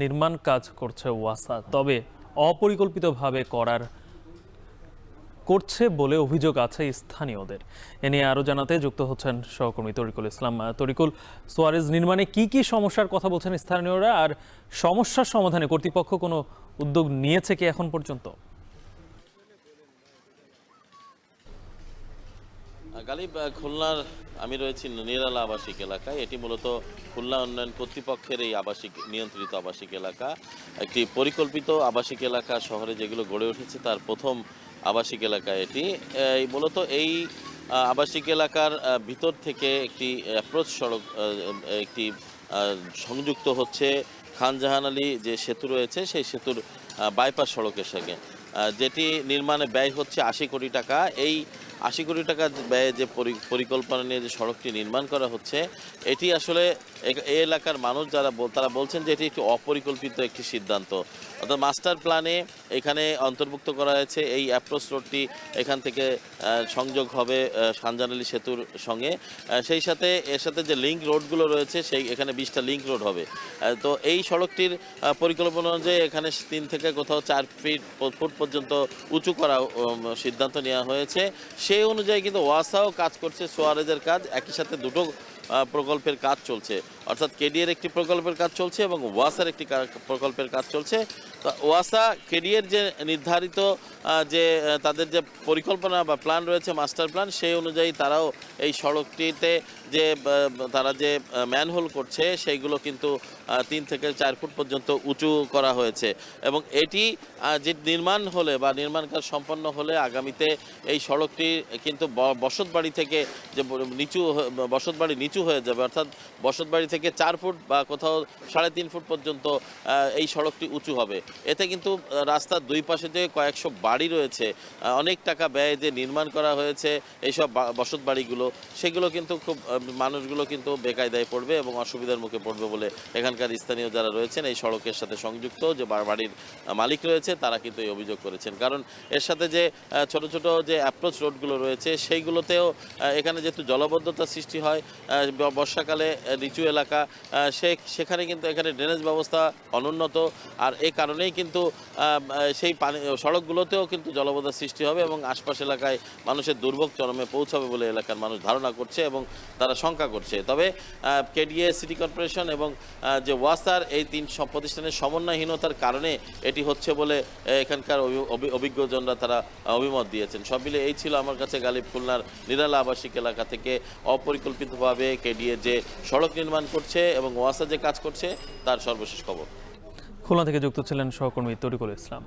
নির্মাণ কাজ করছে ওয়াসা, তবে অপরিকল্পিতভাবে করছে বলে অভিযোগ আছে স্থানীয়দের। এ নিয়ে আরো জানাতে যুক্ত হচ্ছেন সহকর্মী তরিকুল ইসলাম। তরিকুল, সোয়ারেজ নির্মাণে কি কি সমস্যার কথা বলছেন স্থানীয়রা, আর সমস্যার সমাধানে কর্তৃপক্ষ কোনো উদ্যোগ নিয়েছে কি এখন পর্যন্ত? গালিব, খুলনার আমি রয়েছি নিরালা আবাসিক এলাকায়। এটি মূলত খুলনা উন্নয়ন কর্তৃপক্ষের এই আবাসিক নিয়ন্ত্রিত আবাসিক এলাকা, একটি পরিকল্পিত আবাসিক এলাকা। শহরে যেগুলো গড়ে উঠেছে তার প্রথম আবাসিক এলাকা এটি। মূলত এই আবাসিক এলাকার ভিতর থেকে একটি অ্যাপ্রোচ সড়ক একটি সংযুক্ত হচ্ছে খান জাহান আলী যে সেতু রয়েছে সেই সেতুর বাইপাস সড়কের সঙ্গে, যেটি নির্মাণে ব্যয় হচ্ছে ৮০ কোটি টাকা। এই ৮০ কোটি টাকা ব্যয়ে যে পরিকল্পনা নিয়ে যে সড়কটি নির্মাণ করা হচ্ছে, এটি আসলে এই এলাকার মানুষ তারা বলছেন যে এটি একটি অপরিকল্পিত একটি সিদ্ধান্ত। অর্থাৎ মাস্টার প্ল্যানে এখানে অন্তর্ভুক্ত করা হয়েছে এই অ্যাপ্রোচ রোডটি এখান থেকে সংযোগ হবে খানজাহান আলী সেতুর সঙ্গে। সেই সাথে এর সাথে যে লিঙ্ক রোডগুলো রয়েছে এখানে ২০টা লিঙ্ক রোড হবে। তো এই সড়কটির পরিকল্পনা অনুযায়ী এখানে ৩ থেকে কোথাও ৪ ফুট পর্যন্ত উঁচু করা সিদ্ধান্ত নেওয়া হয়েছে। সেই অনুযায়ী কিন্তু ওয়াসাও কাজ করছে, সোয়ারেজের কাজ একই সাথে দুটো প্রকল্পের কাজ চলছে। অর্থাৎ কেডিএর একটি প্রকল্পের কাজ চলছে এবং ওয়াসার একটি প্রকল্পের কাজ চলছে। তো ওয়াসা কেডিএর যে নির্ধারিত যে তাদের যে পরিকল্পনা বা প্ল্যান রয়েছে, মাস্টার প্ল্যান, সেই অনুযায়ী তারাও এই সড়কটিতে যে তারা যে ম্যানহোল করছে সেইগুলো কিন্তু ৩ থেকে ৪ ফুট পর্যন্ত উঁচু করা হয়েছে। এবং এটি যে নির্মাণ হলে বা নির্মাণ কাজ সম্পন্ন হলে আগামীতে এই সড়কটি কিন্তু বসতবাড়ি থেকে যে বসতবাড়ি নিচু হয়ে যাবে। অর্থাৎ বসতবাড়ি থেকে ৪ ফুট বা কোথাও ৩.৫ ফুট পর্যন্ত এই সড়কটি উঁচু হবে। এতে কিন্তু রাস্তার দুই পাশে যে কয়েকশো বাড়ি রয়েছে, অনেক টাকা ব্যয়ে যে নির্মাণ করা হয়েছে এইসব বসতবাড়িগুলো, সেগুলো কিন্তু খুব মানুষগুলো কিন্তু বেকায়দায় পড়বে এবং অসুবিধার মুখে পড়বে বলে এখানকার স্থানীয় যারা রয়েছেন এই সড়কের সাথে সংযুক্ত যে বাড়ির মালিক রয়েছে তারা কিন্তু এই অভিযোগ করেছেন। কারণ এর সাথে যে ছোট ছোট যে অ্যাপ্রোচ রোডগুলো রয়েছে সেইগুলোতেও এখানে যেহেতু জলাবদ্ধতা সৃষ্টি হয় বর্ষাকালে, নিচু এলাকা, সেখানে কিন্তু এখানে ড্রেনেজ ব্যবস্থা অনুন্নত। আর এই কারণেই কিন্তু সেই সড়কগুলোতেও কিন্তু জলাবদ্ধতার সৃষ্টি হবে এবং আশপাশ এলাকায় মানুষের দুর্ভোগ চরমে পৌঁছাবে বলে এলাকার মানুষ ধারণা করছে এবং তারা শঙ্কা করছে। তবে কেডিএ, সিটি কর্পোরেশন এবং যে ওয়াসার এই ৩ প্রতিষ্ঠানের সমন্বয়হীনতার কারণে এটি হচ্ছে বলে এখানকার অভিজ্ঞজনরা তারা অভিমত দিয়েছেন। সব মিলে এই ছিল আমার কাছে গালিব খুলনার নিরালা আবাসিক এলাকা থেকে অপরিকল্পিতভাবে কেডিএ যে সড়ক নির্মাণ করছে এবং ওয়াসা যে কাজ করছে তার সর্বশেষ খবর। খুলনা থেকে যুক্ত ছিলেন সহকর্মী তরিকুল ইসলাম।